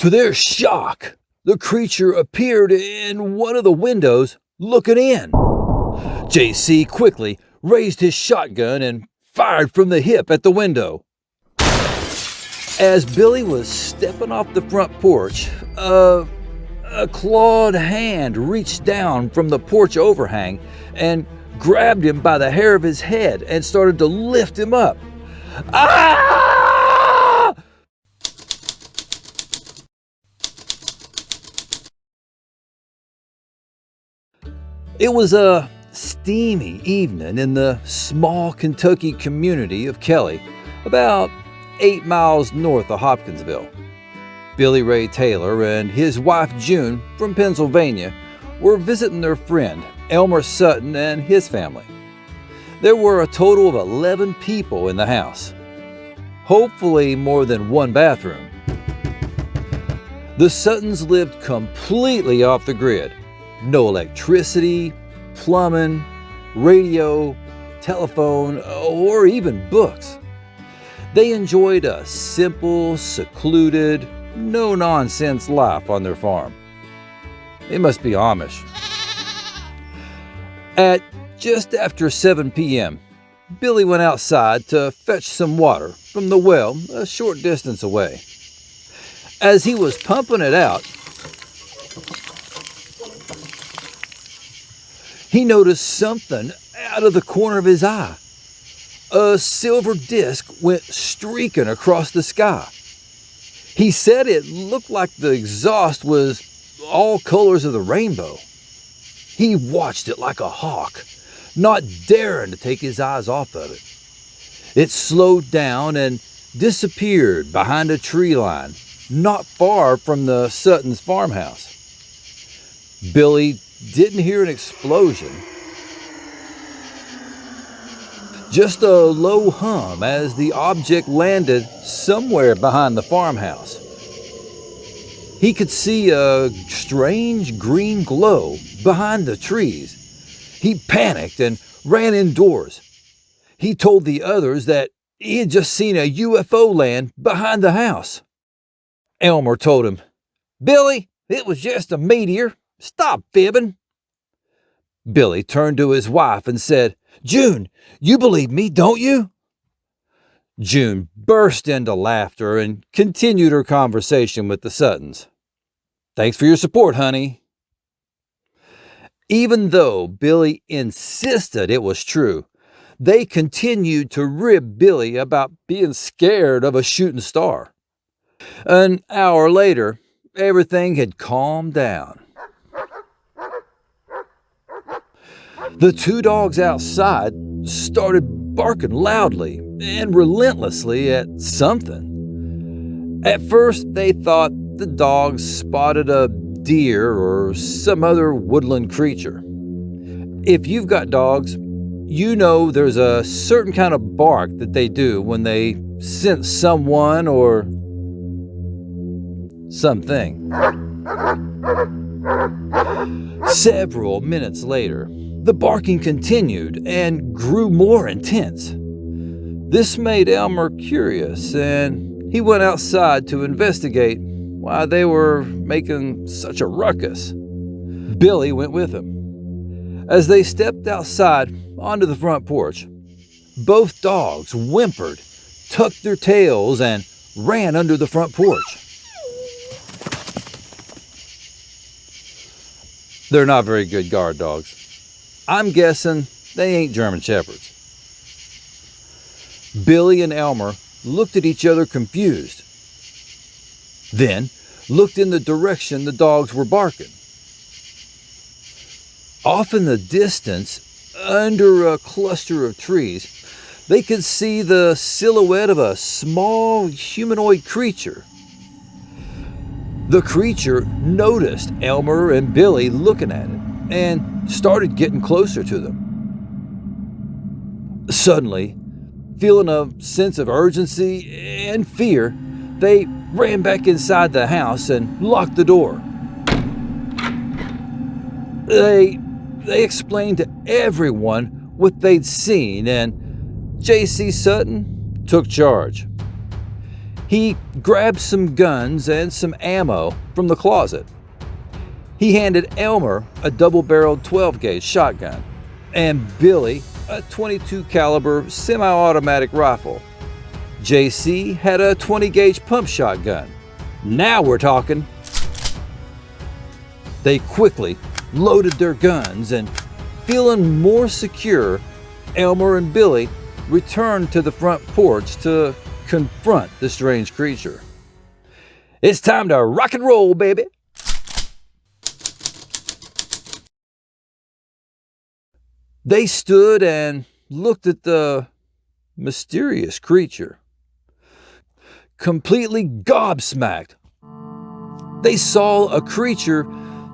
To their shock, the creature appeared in one of the windows looking in. JC quickly raised his shotgun and fired from the hip at the window. As Billy was stepping off the front porch, a clawed hand reached down from the porch overhang and grabbed him by the hair of his head and started to lift him up. Ah! It was a steamy evening in the small Kentucky community of Kelly, about 8 miles north of Hopkinsville. Billy Ray Taylor and his wife June from Pennsylvania were visiting their friend Elmer Sutton and his family. There were a total of 11 people in the house, hopefully more than one bathroom. The Suttons lived completely off the grid. No electricity, plumbing, radio, telephone, or even books. They enjoyed a simple, secluded, no-nonsense life on their farm. They must be Amish. At just after 7 p.m., Billy went outside to fetch some water from the well a short distance away. As he was pumping it out, he noticed something out of the corner of his eye. A silver disc went streaking across the sky. He said it looked like the exhaust was all colors of the rainbow. He watched it like a hawk, not daring to take his eyes off of it. It slowed down and disappeared behind a tree line, not far from the Suttons' farmhouse. Billy didn't hear an explosion, just a low hum as the object landed somewhere behind the farmhouse. He could see a strange green glow behind the trees. He panicked and ran indoors. He told the others that he had just seen a UFO land behind the house. Elmer told him, "Billy, it was just a meteor. Stop fibbing." Billy turned to his wife and said, "June, you believe me, don't you?" June burst into laughter and continued her conversation with the Suttons. "Thanks for your support, honey." Even though Billy insisted it was true, they continued to rib Billy about being scared of a shooting star. An hour later, everything had calmed down. The two dogs outside started barking loudly and relentlessly at something. At first, they thought the dogs spotted a deer or some other woodland creature. If you've got dogs, you know there's a certain kind of bark that they do when they sense someone or something. Several minutes later, the barking continued and grew more intense. This made Elmer curious, and he went outside to investigate why they were making such a ruckus. Billy went with him. As they stepped outside onto the front porch, both dogs whimpered, tucked their tails, and ran under the front porch. They're not very good guard dogs. I'm guessing they ain't German Shepherds. Billy and Elmer looked at each other confused, then looked in the direction the dogs were barking. Off in the distance, under a cluster of trees, they could see the silhouette of a small humanoid creature. The creature noticed Elmer and Billy looking at it and started getting closer to them. Suddenly, feeling a sense of urgency and fear, they ran back inside the house and locked the door. They explained to everyone what they'd seen, and J.C. Sutton took charge. He grabbed some guns and some ammo from the closet. He handed Elmer a double-barreled 12-gauge shotgun and Billy a 22 caliber semi-automatic rifle. JC had a 20-gauge pump shotgun. Now we're talking. They quickly loaded their guns and, feeling more secure, Elmer and Billy returned to the front porch to confront the strange creature. It's time to rock and roll, baby! They stood and looked at the mysterious creature. Completely gobsmacked, they saw a creature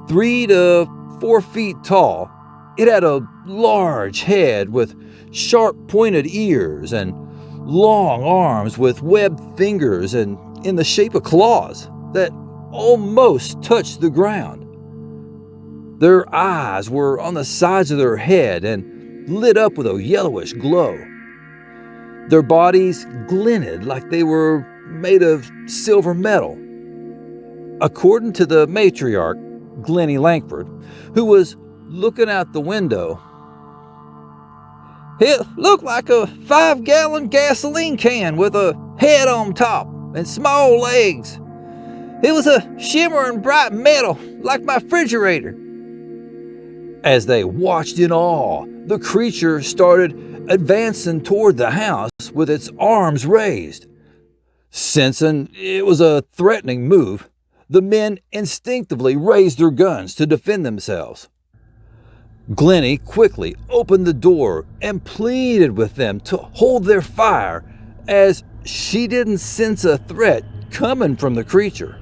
3 to 4 feet tall. It had a large head with sharp pointed ears and long arms with webbed fingers and in the shape of claws that almost touched the ground. Their eyes were on the sides of their head and lit up with a yellowish glow. Their bodies glinted like they were made of silver metal. According to the matriarch, Glennie Langford, who was looking out the window, it looked like a 5-gallon gasoline can with a head on top and small legs. It was a shimmering bright metal like my refrigerator. As they watched in awe, the creature started advancing toward the house with its arms raised. Sensing it was a threatening move, the men instinctively raised their guns to defend themselves. Glennie quickly opened the door and pleaded with them to hold their fire, as she didn't sense a threat coming from the creature.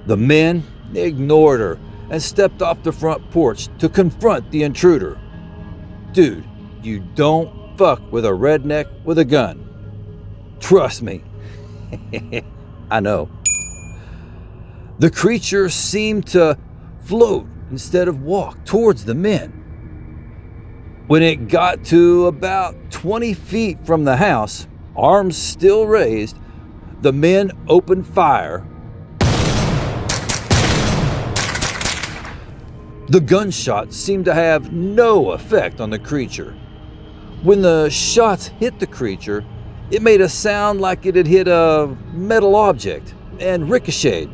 The men ignored her and stepped off the front porch to confront the intruder. Dude, you don't fuck with a redneck with a gun. Trust me. I know. The creature seemed to float instead of walk towards the men. When it got to about 20 feet from the house, arms still raised, the men opened fire. The gunshot seemed to have no effect on the creature. When the shots hit the creature, it made a sound like it had hit a metal object and ricocheted.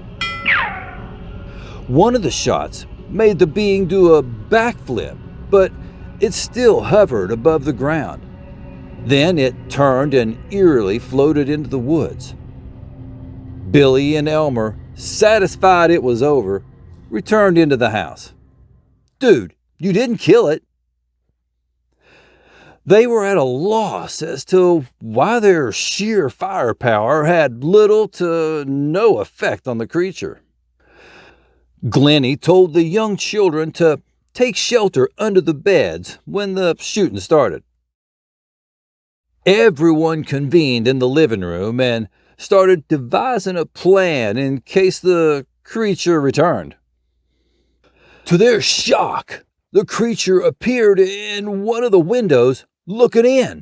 One of the shots made the being do a backflip, but it still hovered above the ground. Then it turned and eerily floated into the woods. Billy and Elmer, satisfied it was over, returned into the house. Dude, you didn't kill it. They were at a loss as to why their sheer firepower had little to no effect on the creature. Glennie told the young children to take shelter under the beds when the shooting started. Everyone convened in the living room and started devising a plan in case the creature returned. To their shock, the creature appeared in one of the windows looking in.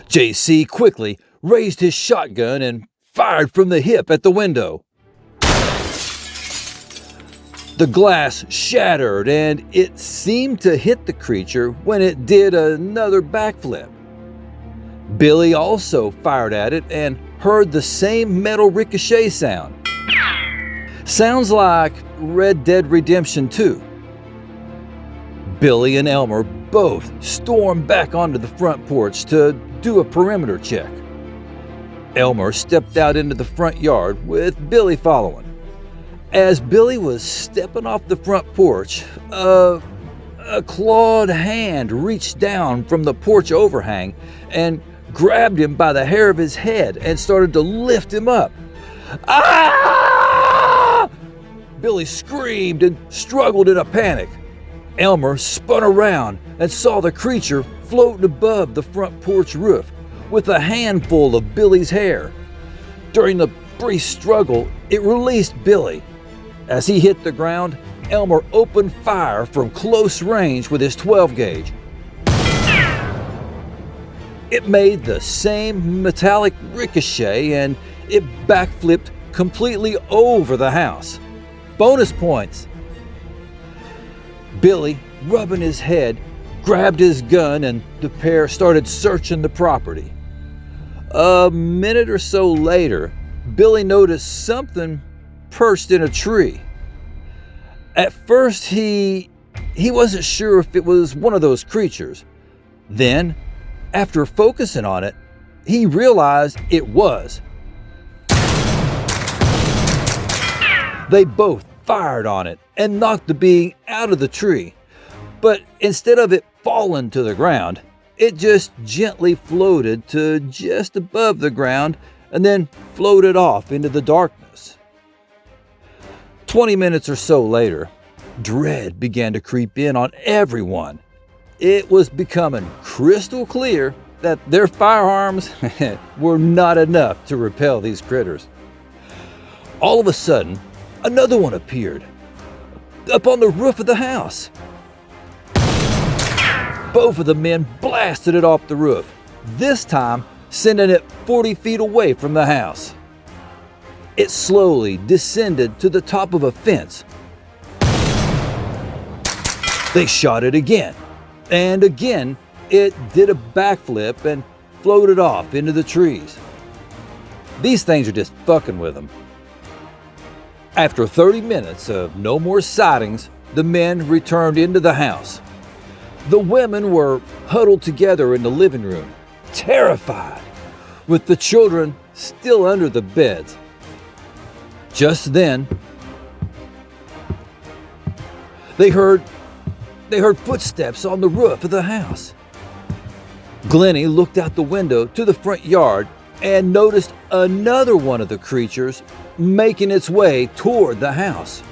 JC quickly raised his shotgun and fired from the hip at the window. The glass shattered and it seemed to hit the creature when it did another backflip. Billy also fired at it and heard the same metal ricochet sound. Sounds like Red Dead Redemption 2. Billy and Elmer both stormed back onto the front porch to do a perimeter check. Elmer stepped out into the front yard with Billy following. As Billy was stepping off the front porch, a clawed hand reached down from the porch overhang and grabbed him by the hair of his head and started to lift him up. Ah! Billy screamed and struggled in a panic. Elmer spun around and saw the creature floating above the front porch roof with a handful of Billy's hair. During the brief struggle, it released Billy. As he hit the ground, Elmer opened fire from close range with his 12-gauge. It made the same metallic ricochet and it backflipped completely over the house. Bonus points. Billy, rubbing his head, grabbed his gun and the pair started searching the property. A minute or so later, Billy noticed something perched in a tree. At first, he wasn't sure if it was one of those creatures. Then, after focusing on it, he realized it was. They both fired on it and knocked the being out of the tree. But instead of it falling to the ground, it just gently floated to just above the ground and then floated off into the darkness. 20 minutes or so later, dread began to creep in on everyone. It was becoming crystal clear that their firearms were not enough to repel these critters. All of a sudden, another one appeared up on the roof of the house. Both of the men blasted it off the roof, this time sending it 40 feet away from the house. It slowly descended to the top of a fence. They shot it again, and again it did a backflip and floated off into the trees. These things are just fucking with them. After 30 minutes of no more sightings, the men returned into the house. The women were huddled together in the living room, terrified, with the children still under the beds. Just then, they heard footsteps on the roof of the house. Glennie looked out the window to the front yard and noticed another one of the creatures making its way toward the house.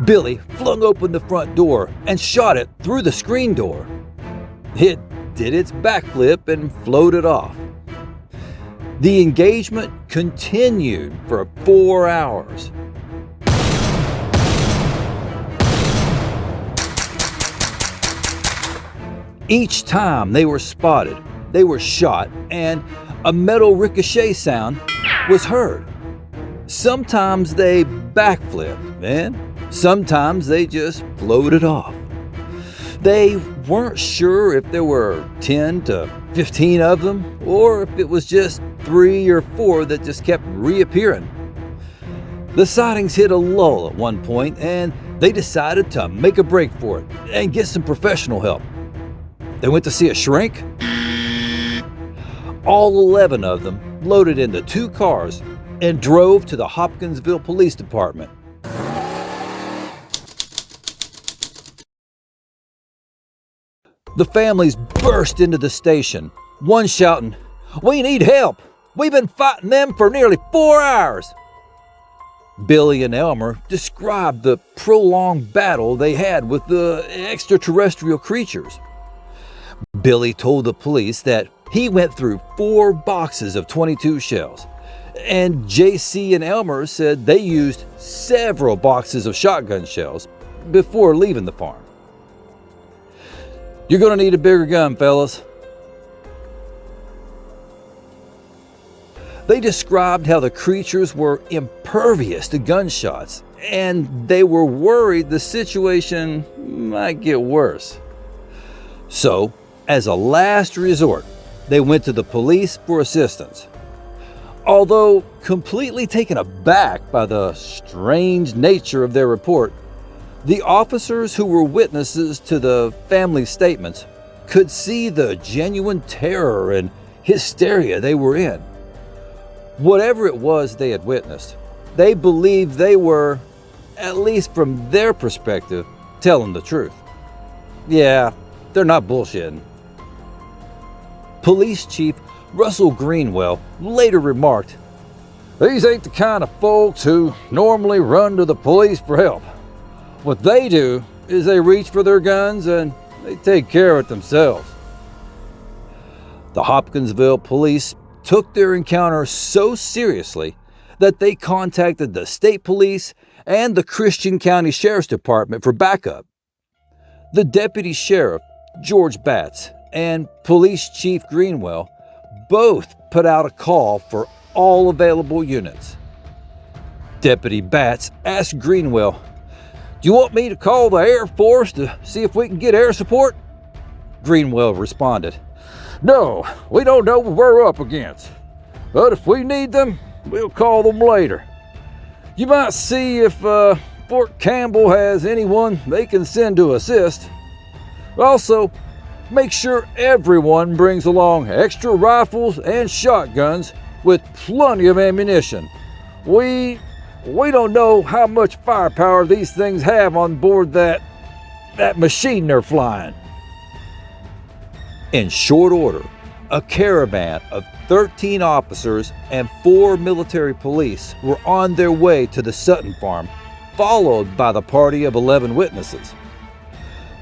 Billy flung open the front door and shot it through the screen door. It did its backflip and floated off. The engagement continued for 4 hours. Each time they were spotted, they were shot, and a metal ricochet sound was heard. Sometimes they backflipped, and sometimes they just floated off. They weren't sure if there were 10 to 15 of them, or if it was just 3 or 4 that just kept reappearing. The sightings hit a lull at one point, and they decided to make a break for it and get some professional help. They went to see a shrink. All 11 of them loaded into 2 cars and drove to the Hopkinsville Police Department. The families burst into the station, one shouting, "We need help! We've been fighting them for nearly 4 hours!" Billy and Elmer described the prolonged battle they had with the extraterrestrial creatures. Billy told the police that he went through 4 boxes of 22 shells, and JC and Elmer said they used several boxes of shotgun shells before leaving the farm. "You're going to need a bigger gun, fellas." They described how the creatures were impervious to gunshots, and they were worried the situation might get worse. So, as a last resort, they went to the police for assistance. Although completely taken aback by the strange nature of their report, the officers who were witnesses to the family's statements could see the genuine terror and hysteria they were in. Whatever it was they had witnessed, they believed they were, at least from their perspective, telling the truth. Yeah, they're not bullshitting. Police Chief Russell Greenwell later remarked, "These ain't the kind of folks who normally run to the police for help. What they do is they reach for their guns and they take care of it themselves." The Hopkinsville police took their encounter so seriously that they contacted the state police and the Christian County Sheriff's Department for backup. The deputy sheriff George Batts and Police Chief Greenwell both put out a call for all available units. Deputy Batts asked Greenwell, "Do you want me to call the Air Force to see if we can get air support?" Greenwell responded, "No, we don't know what we're up against. But if we need them, we'll call them later. You might see if Fort Campbell has anyone they can send to assist. Also, make sure everyone brings along extra rifles and shotguns with plenty of ammunition. We don't know how much firepower these things have on board that machine they're flying." In short order, a caravan of 13 officers and 4 military police were on their way to the Sutton farm, followed by the party of 11 witnesses.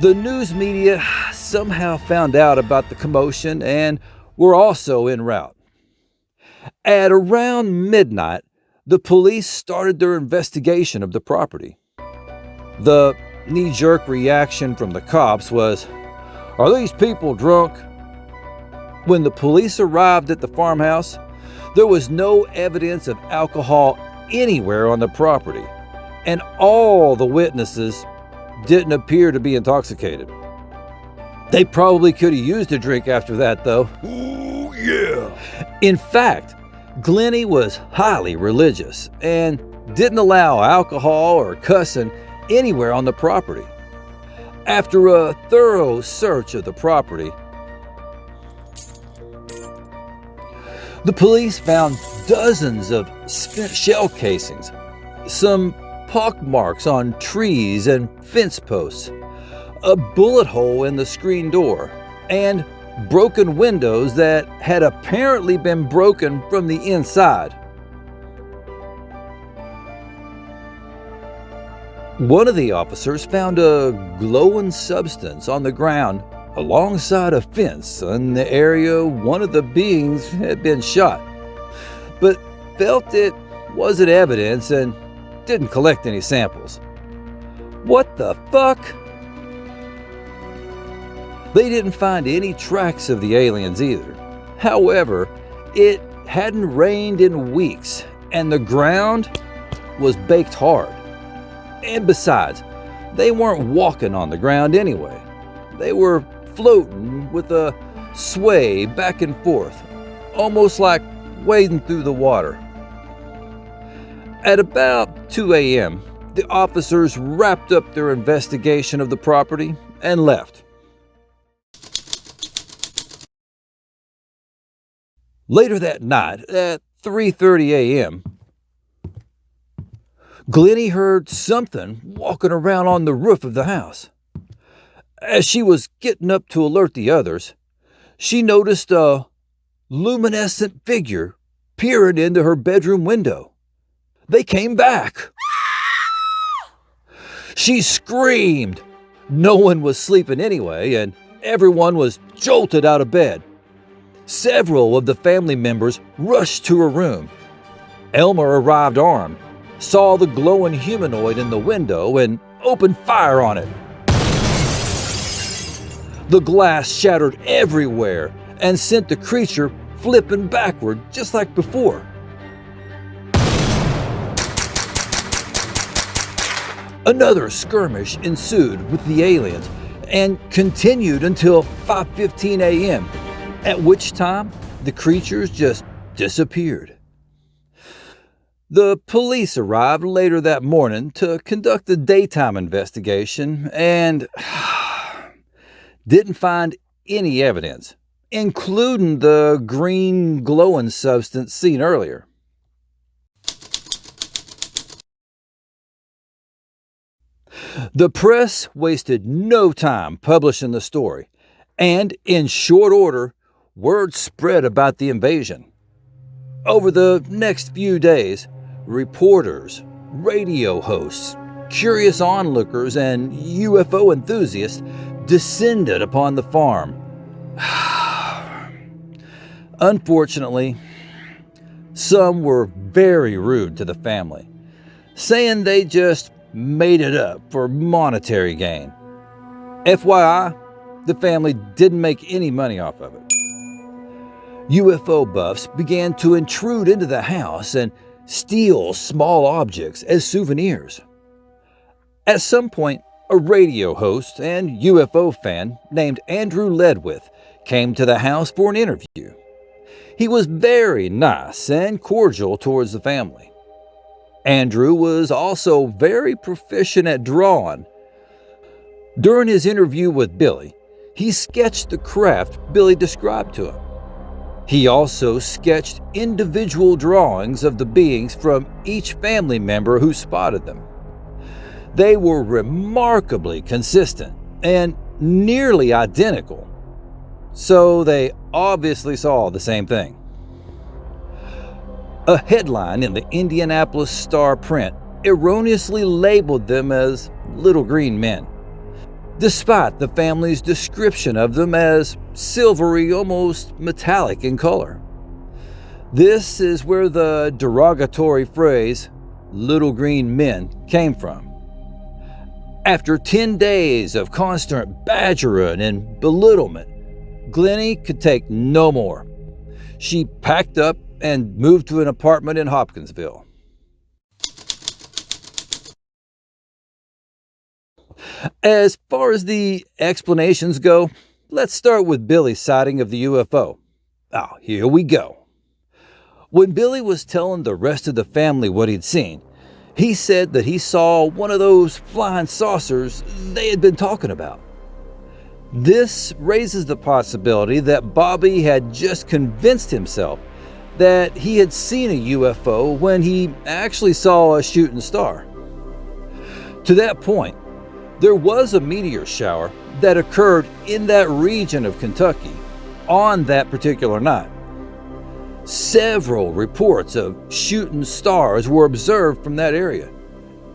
The news media somehow found out about the commotion and were also en route. At around midnight, the police started their investigation of the property. The knee-jerk reaction from the cops was, "Are these people drunk?" When the police arrived at the farmhouse, there was no evidence of alcohol anywhere on the property, and all the witnesses didn't appear to be intoxicated. They probably could have used a drink after that, though. Ooh, yeah. In fact, Glennie was highly religious and didn't allow alcohol or cussing anywhere on the property. After a thorough search of the property, the police found dozens of spent shell casings, some pock marks on trees and fence posts, a bullet hole in the screen door, and broken windows that had apparently been broken from the inside. One of the officers found a glowing substance on the ground alongside a fence in the area one of the beings had been shot, but felt it wasn't evidence and didn't collect any samples. What the fuck? They didn't find any tracks of the aliens either. However, it hadn't rained in weeks and the ground was baked hard. And besides, they weren't walking on the ground anyway. They were floating with a sway back and forth, almost like wading through the water. At about 2 a.m., the officers wrapped up their investigation of the property and left. Later that night, at 3:30 a.m., Glennie heard something walking around on the roof of the house. As she was getting up to alert the others, she noticed a luminescent figure peering into her bedroom window. They came back. She screamed. No one was sleeping anyway, and everyone was jolted out of bed. Several of the family members rushed to her room. Elmer arrived armed, saw the glowing humanoid in the window, and opened fire on it. The glass shattered everywhere and sent the creature flipping backward just like before. Another skirmish ensued with the aliens and continued until 5:15 a.m., at which time the creatures just disappeared. The police arrived later that morning to conduct a daytime investigation and didn't find any evidence, including the green glowing substance seen earlier. The press wasted no time publishing the story, and in short order, word spread about the invasion. Over the next few days, reporters, radio hosts, curious onlookers, and UFO enthusiasts descended upon the farm. Unfortunately, some were very rude to the family, saying they just made it up for monetary gain. FYI, the family didn't make any money off of it. UFO buffs began to intrude into the house and steal small objects as souvenirs. At some point, a radio host and UFO fan named Andrew Ledwith came to the house for an interview. He was very nice and cordial towards the family. Andrew was also very proficient at drawing. During his interview with Billy, he sketched the craft Billy described to him. He also sketched individual drawings of the beings from each family member who spotted them. They were remarkably consistent and nearly identical, so they obviously saw the same thing. A headline in the Indianapolis Star print erroneously labeled them as little green men, despite the family's description of them as silvery, almost metallic in color. This is where the derogatory phrase, little green men, came from. After 10 days of constant badgering and belittlement, Glennie could take no more. She packed up and moved to an apartment in Hopkinsville. As far as the explanations go, let's start with Billy's sighting of the UFO. Here we go. When Billy was telling the rest of the family what he'd seen, he said that he saw one of those flying saucers they had been talking about. This raises the possibility that Bobby had just convinced himself that he had seen a UFO when he actually saw a shooting star. To that point, there was a meteor shower that occurred in that region of Kentucky on that particular night. Several reports of shooting stars were observed from that area,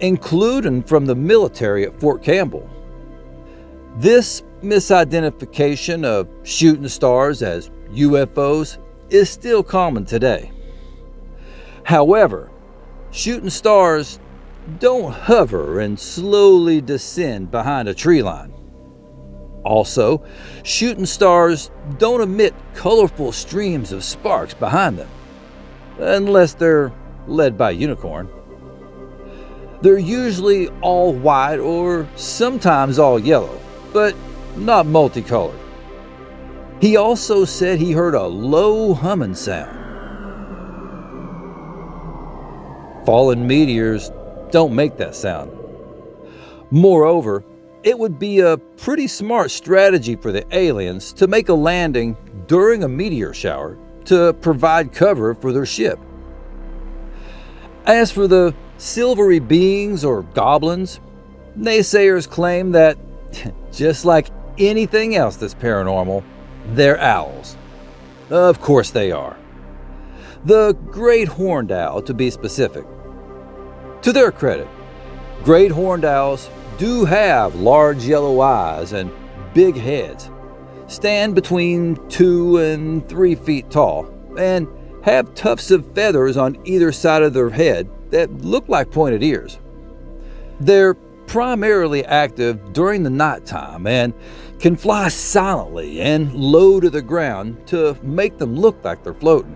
including from the military at Fort Campbell. This misidentification of shooting stars as UFOs is still common today. However, shooting stars don't hover and slowly descend behind a tree line. Also, shooting stars don't emit colorful streams of sparks behind them, unless they're led by a unicorn. They're usually all white or sometimes all yellow, but not multicolored. He also said he heard a low humming sound. Fallen meteors don't make that sound. Moreover, it would be a pretty smart strategy for the aliens to make a landing during a meteor shower to provide cover for their ship. As for the silvery beings or goblins, naysayers claim that, just like anything else that's paranormal, they're owls. Of course they are. The great horned owl, to be specific. To their credit, great horned owls do have large yellow eyes and big heads, stand between 2 and 3 feet tall, and have tufts of feathers on either side of their head that look like pointed ears. They're primarily active during the nighttime and can fly silently and low to the ground to make them look like they're floating.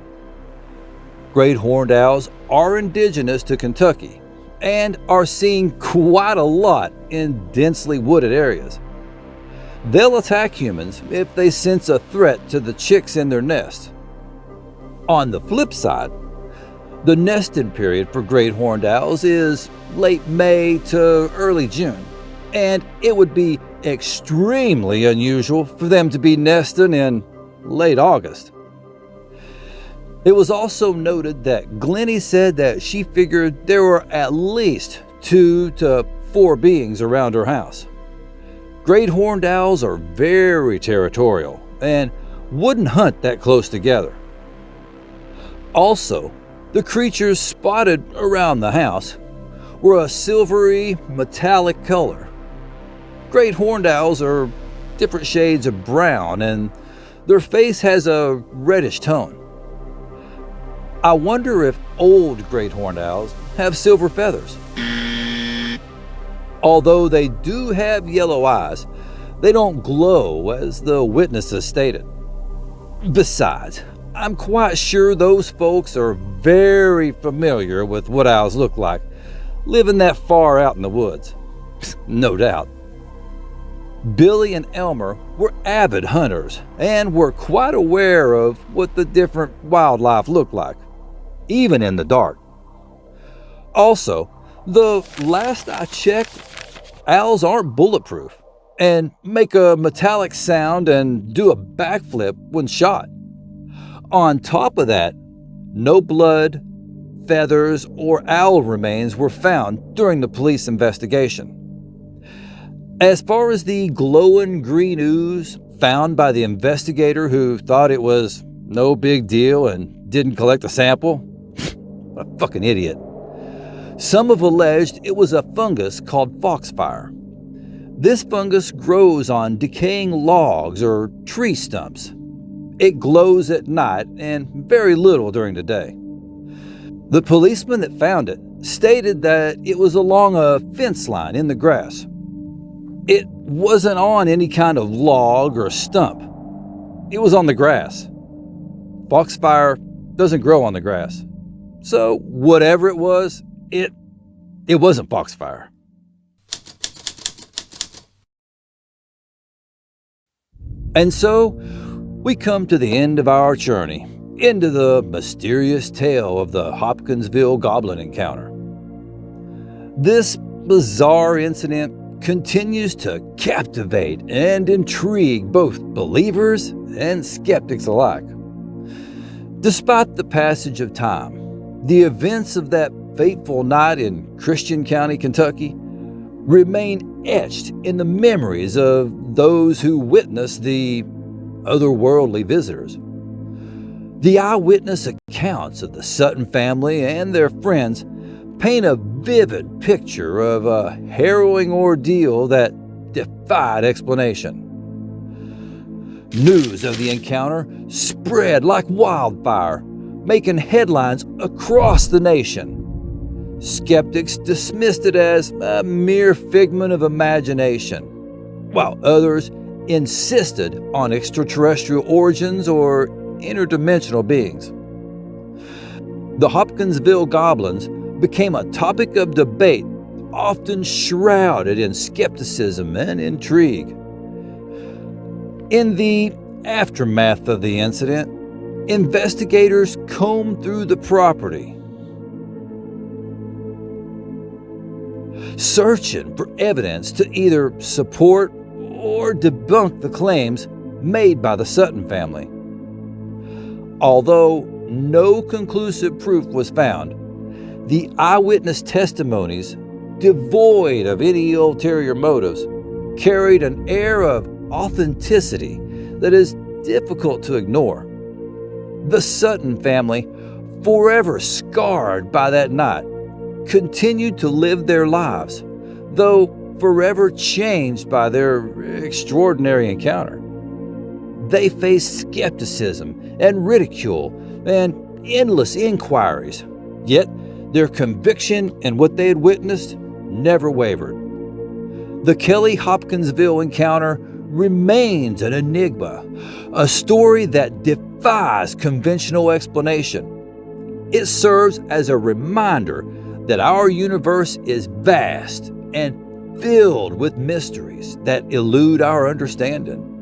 Great horned owls are indigenous to Kentucky and are seen quite a lot in densely wooded areas. They'll attack humans if they sense a threat to the chicks in their nest. On the flip side, the nesting period for great horned owls is late May to early June, and it would be extremely unusual for them to be nesting in late August. It was also noted that Glennie said that she figured there were at least 2 to 4 beings around her house. Great horned owls are very territorial and wouldn't hunt that close together. Also, the creatures spotted around the house were a silvery, metallic color. Great horned owls are different shades of brown, and their face has a reddish tone. I wonder if old great horned owls have silver feathers. Although they do have yellow eyes, They don't glow as the witnesses stated. Besides, I'm quite sure those folks are very familiar with what owls look like, living that far out in the woods. No doubt. Billy and Elmer were avid hunters and were quite aware of what the different wildlife looked like, even in the dark. Also, the last I checked, owls aren't bulletproof and make a metallic sound and do a backflip when shot. On top of that, no blood, feathers, or owl remains were found during the police investigation. As far as the glowing green ooze found by the investigator who thought it was no big deal and didn't collect a sample, what a fucking idiot. Some have alleged it was a fungus called foxfire. This fungus grows on decaying logs or tree stumps. It glows at night and very little during the day. The policeman that found it stated that it was along a fence line in the grass. It wasn't on any kind of log or stump. It was on the grass. Foxfire doesn't grow on the grass. So whatever it was, it wasn't foxfire. And so we come to the end of our journey into the mysterious tale of the Hopkinsville Goblin encounter. This bizarre incident continues to captivate and intrigue both believers and skeptics alike. Despite the passage of time, the events of that fateful night in Christian County, Kentucky, remain etched in the memories of those who witnessed the otherworldly visitors. The eyewitness accounts of the Sutton family and their friends paint a vivid picture of a harrowing ordeal that defied explanation. News of the encounter spread like wildfire, making headlines across the nation. Skeptics dismissed it as a mere figment of imagination, while others insisted on extraterrestrial origins or interdimensional beings. The Hopkinsville Goblins became a topic of debate, often shrouded in skepticism and intrigue. In the aftermath of the incident, investigators combed through the property, searching for evidence to either support or debunk the claims made by the Sutton family. Although no conclusive proof was found, the eyewitness testimonies, devoid of any ulterior motives, carried an air of authenticity that is difficult to ignore. The Sutton family, forever scarred by that night, continued to live their lives, though forever changed by their extraordinary encounter. They faced skepticism and ridicule and endless inquiries, yet their conviction in what they had witnessed never wavered. The Kelly Hopkinsville encounter remains an enigma, a story that defies conventional explanation. It serves as a reminder that our universe is vast and filled with mysteries that elude our understanding.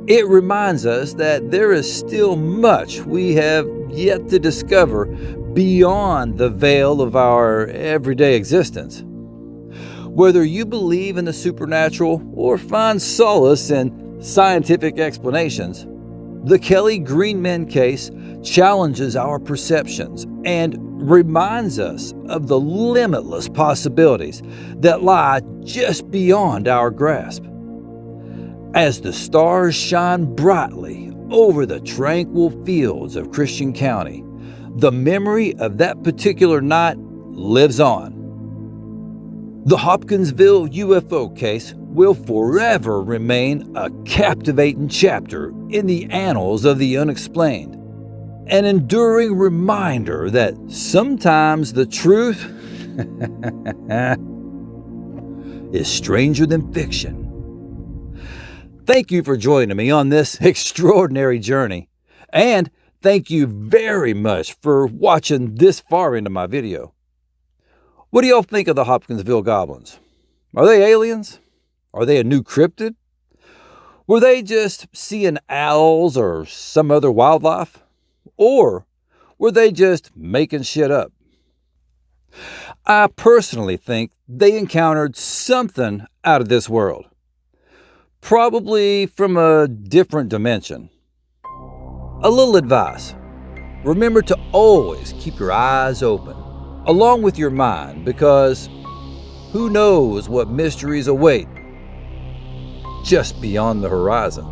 It reminds us that there is still much we have yet to discover beyond the veil of our everyday existence. Whether you believe in the supernatural or find solace in scientific explanations, the Kelly Green Men case challenges our perceptions and reminds us of the limitless possibilities that lie just beyond our grasp. As the stars shine brightly over the tranquil fields of Christian County, the memory of that particular night lives on. The Hopkinsville UFO case will forever remain a captivating chapter in the annals of the unexplained, an enduring reminder that sometimes the truth is stranger than fiction. Thank you for joining me on this extraordinary journey. And thank you very much for watching this far into my video. What do y'all think of the Hopkinsville Goblins? Are they aliens? Are they a new cryptid? Were they just seeing owls or some other wildlife? Or were they just making shit up? I personally think they encountered something out of this world. Probably from a different dimension. A little advice. Remember to always keep your eyes open, along with your mind, because who knows what mysteries await just beyond the horizon.